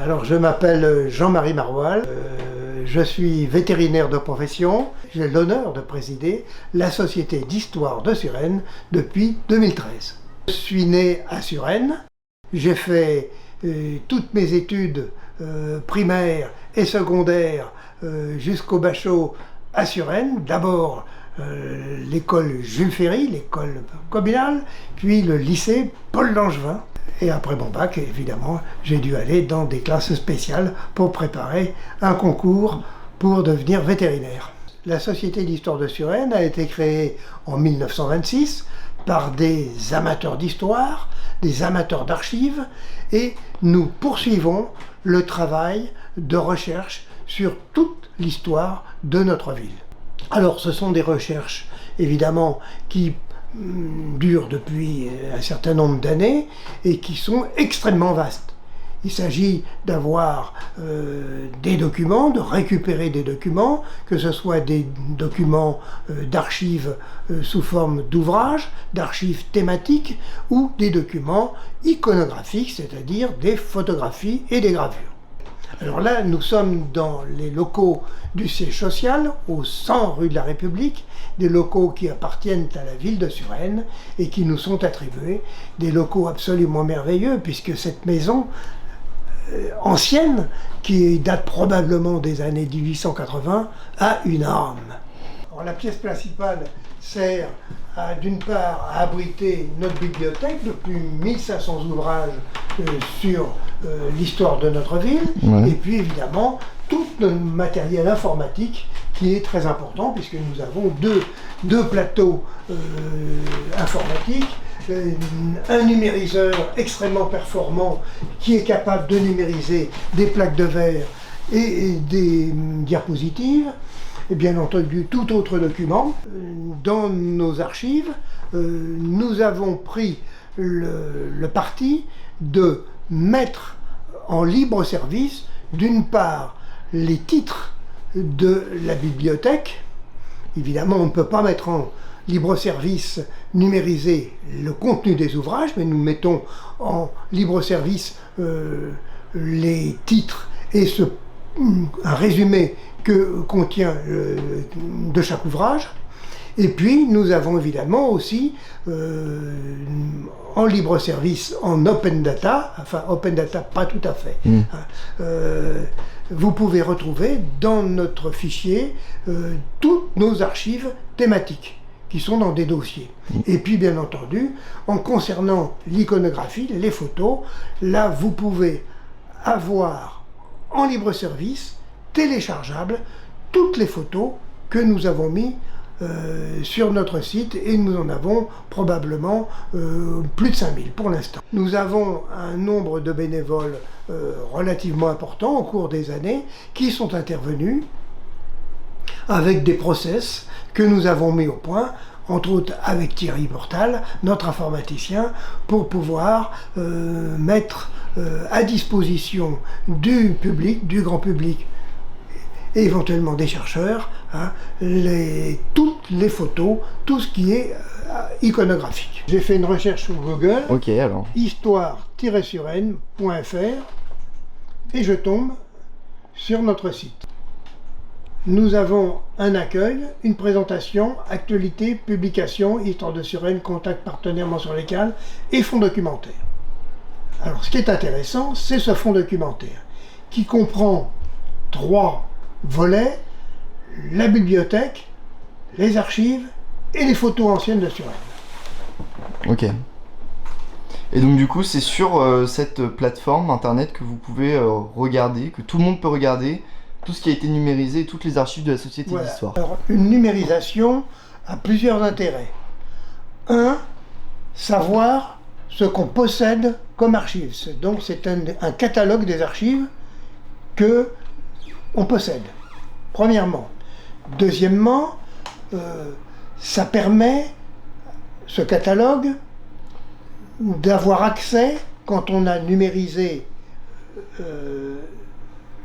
Alors, je m'appelle Jean-Marie Maroal, je suis vétérinaire de profession. J'ai l'honneur de présider la Société d'Histoire de Suresnes depuis 2013. Je suis né à Suresnes, j'ai fait toutes mes études primaires et secondaires jusqu'au bachot à Suresnes. D'abord l'école Jules Ferry, l'école communale, puis le lycée Paul Langevin. Et après mon bac, évidemment, j'ai dû aller dans des classes spéciales pour préparer un concours pour devenir vétérinaire. La Société d'Histoire de Suresnes a été créée en 1926 par des amateurs d'histoire, des amateurs d'archives, et nous poursuivons le travail de recherche sur toute l'histoire de notre ville. Alors, ce sont des recherches, évidemment, qui durent depuis un certain nombre d'années et qui sont extrêmement vastes. Il s'agit d'avoir des documents, de récupérer des documents, que ce soit des documents d'archives sous forme d'ouvrages, d'archives thématiques, ou des documents iconographiques, c'est-à-dire des photographies et des gravures. Alors là, nous sommes dans les locaux du siège social, au 100 rue de la République, des locaux qui appartiennent à la ville de Suresnes et qui nous sont attribués, des locaux absolument merveilleux, puisque cette maison ancienne, qui date probablement des années 1880, a une âme. Alors, la pièce principale sert d'une part à abriter notre bibliothèque de plus de 1500 ouvrages sur l'histoire de notre ville, et puis évidemment tout le matériel informatique qui est très important, puisque nous avons deux plateaux informatiques, un numériseur extrêmement performant qui est capable de numériser des plaques de verre et des diapositives, et bien entendu tout autre document. Dans nos archives, nous avons pris le parti de mettre en libre service, d'une part, les titres de la bibliothèque. Évidemment, on ne peut pas mettre en libre service numérisé le contenu des ouvrages, mais nous mettons en libre service les titres et un résumé que contient de chaque ouvrage. Et puis nous avons évidemment aussi en libre service, en open data, enfin open data pas tout à fait, vous pouvez retrouver dans notre fichier toutes nos archives thématiques qui sont dans des dossiers. Et puis bien entendu, en concernant l'iconographie, les photos, là vous pouvez avoir en libre service, téléchargeables, toutes les photos que nous avons mis sur notre site, et nous en avons probablement plus de 5000 pour l'instant. Nous avons un nombre de bénévoles relativement important au cours des années qui sont intervenus avec des process que nous avons mis au point, entre autres avec Thierry Portal, notre informaticien, pour pouvoir mettre à disposition du public, du grand public, et éventuellement des chercheurs, toutes les photos, tout ce qui est iconographique. J'ai fait une recherche sur Google, histoire-suresnes.fr, et je tombe sur notre site. Nous avons un accueil, une présentation, actualité, publication, histoire de Suresnes, contact, partenaire, mention légale et fonds documentaire. Alors ce qui est intéressant, c'est ce fonds documentaire qui comprend 3 volets: la bibliothèque, les archives et les photos anciennes de Suresnes. Ok. Et donc du coup, c'est sur cette plateforme internet que vous pouvez regarder, que tout le monde peut regarder, tout ce qui a été numérisé et toutes les archives de la Société d'Histoire. Alors, une numérisation a plusieurs intérêts. Un, savoir ce qu'on possède comme archives. Donc c'est un catalogue des archives que on possède, premièrement. Deuxièmement, ça permet, ce catalogue, d'avoir accès, quand on a numérisé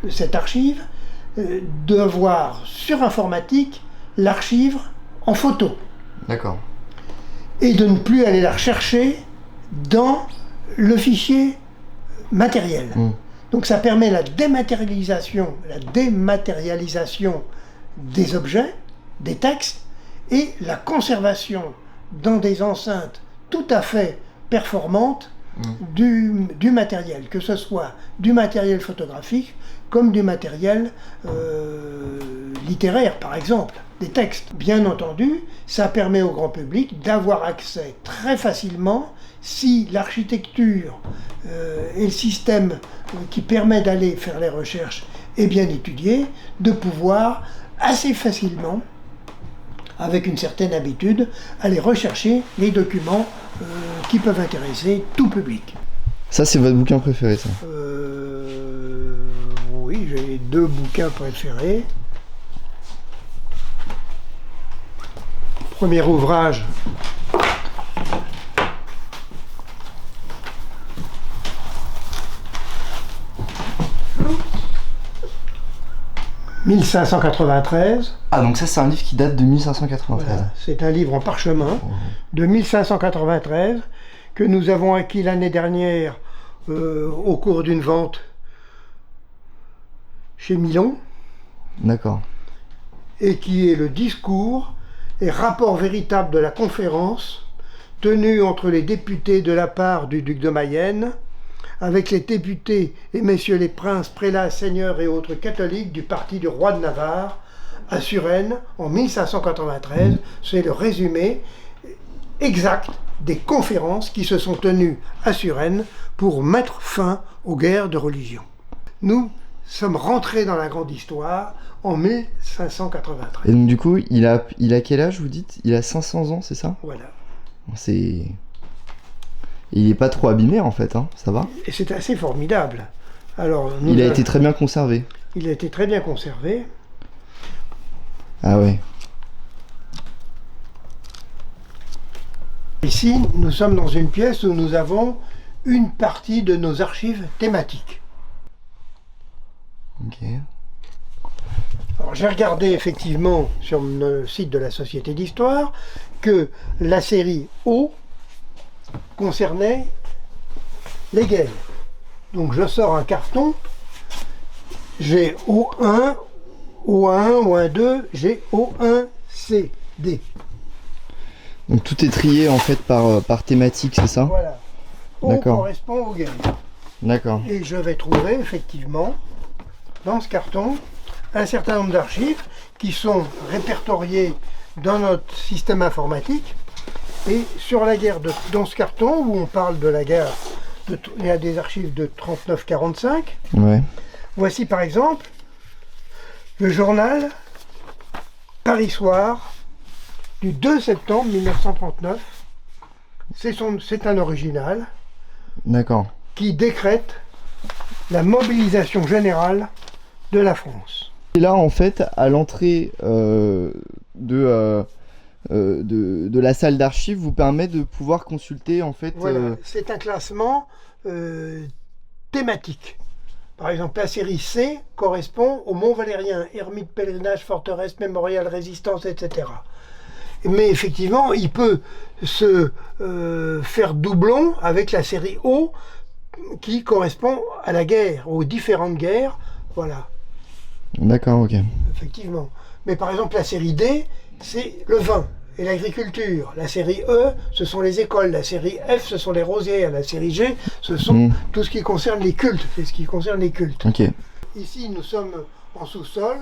cette archive, de voir sur informatique l'archive en photo. D'accord. Et de ne plus aller la rechercher dans le fichier matériel. Donc ça permet la dématérialisation des objets, des textes, et la conservation dans des enceintes tout à fait performantes du matériel, que ce soit du matériel photographique comme du matériel littéraire, par exemple, des textes. Bien entendu, ça permet au grand public d'avoir accès très facilement, si l'architecture et le système qui permet d'aller faire les recherches est bien étudié, de pouvoir assez facilement, avec une certaine habitude, aller rechercher les documents qui peuvent intéresser tout public. Ça, c'est votre bouquin préféré, ça? Oui, j'ai 2 bouquins préférés. Premier ouvrage, « 1593 ». Ah, donc ça, c'est un livre qui date de 1593. Voilà, c'est un livre en parchemin de 1593 que nous avons acquis l'année dernière au cours d'une vente chez Milon. D'accord. Et qui est le discours et rapport véritable de la conférence tenue entre les députés de la part du duc de Mayenne, avec les députés et messieurs les princes, prélats, seigneurs et autres catholiques du parti du roi de Navarre à Suresnes en 1593. C'est le résumé exact des conférences qui se sont tenues à Suresnes pour mettre fin aux guerres de religion. Nous sommes rentrés dans la grande histoire en 1593. Et donc du coup, il a quel âge, vous dites? Il a 500 ans, c'est ça? Voilà. C'est... Il est pas trop abîmé en fait, hein, ça va? Et c'est assez formidable. Alors, il a été très bien conservé. Il a été très bien conservé. Ah ouais. Ici, nous sommes dans une pièce où nous avons une partie de nos archives thématiques. Ok. Alors, j'ai regardé effectivement sur le site de la Société d'Histoire que la série O concernait les guerres. Donc je sors un carton, j'ai O1, O1, O1, j'ai O1, C, D. Donc tout est trié en fait par thématique, c'est ça? Voilà. O correspond aux guerres. D'accord. Et je vais trouver effectivement dans ce carton un certain nombre d'archives qui sont répertoriées dans notre système informatique. Et sur la guerre, dans ce carton où on parle de la guerre, il y a des archives de 39-45. Ouais. Voici par exemple le journal Paris Soir du 2 septembre 1939. C'est un original. D'accord. Qui décrète la mobilisation générale de la France. Et là, en fait, à l'entrée de la salle d'archives vous permet de pouvoir consulter en fait... Voilà, c'est un classement thématique. Par exemple, la série C correspond au Mont Valérien, ermite, pèlerinage, forteresse, mémorial, résistance, etc. Mais effectivement, il peut se faire doublon avec la série O qui correspond à la guerre, aux différentes guerres. Voilà. D'accord, ok. Effectivement. Mais par exemple, la série D, c'est le vin et l'agriculture. La série E, ce sont les écoles. La série F, ce sont les rosières. La série G, ce sont tout ce qui concerne les cultes. C'est ce qui concerne les cultes. Okay. Ici, nous sommes en sous-sol,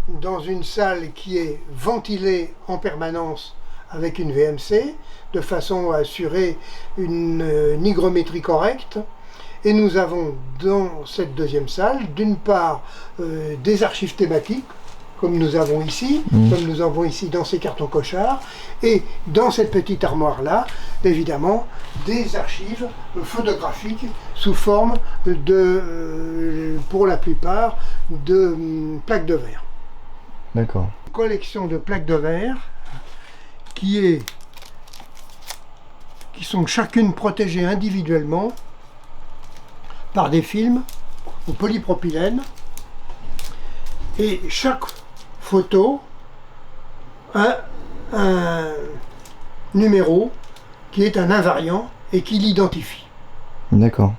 dans une salle qui est ventilée en permanence avec une VMC, de façon à assurer une hygrométrie correcte. Et nous avons dans cette deuxième salle, d'une part, des archives thématiques, comme nous avons ici, dans ces cartons cochards, et dans cette petite armoire-là, évidemment, des archives photographiques sous forme de, pour la plupart, de plaques de verre. D'accord. Une collection de plaques de verre qui sont chacune protégées individuellement par des films au polypropylène, et chaque photo a un numéro qui est un invariant et qui l'identifie. D'accord.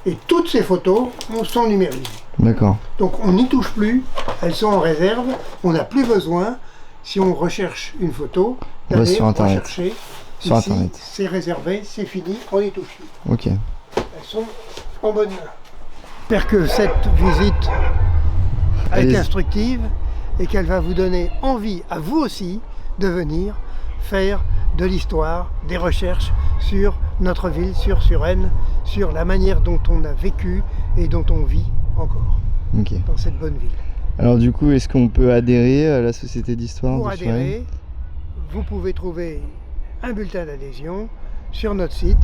Et toutes ces photos sont numérisées. D'accord. Donc on n'y touche plus, elles sont en réserve, on n'a plus besoin, si on recherche une photo, Ouais, d'aller sur Internet. rechercher. Sur Ici, Internet. c'est réservé, c'est fini, on n'y touche plus. Ok. Elles sont en bonne main. J'espère que cette visite a été Allez-y. instructive et qu'elle va vous donner envie, à vous aussi, de venir faire de l'histoire, des recherches sur notre ville, sur Suresnes, sur la manière dont on a vécu et dont on vit encore Ok. dans cette bonne ville. Alors du coup, est-ce qu'on peut adhérer à la Société d'Histoire Pour de Suresnes? adhérer, vous pouvez trouver un bulletin d'adhésion sur notre site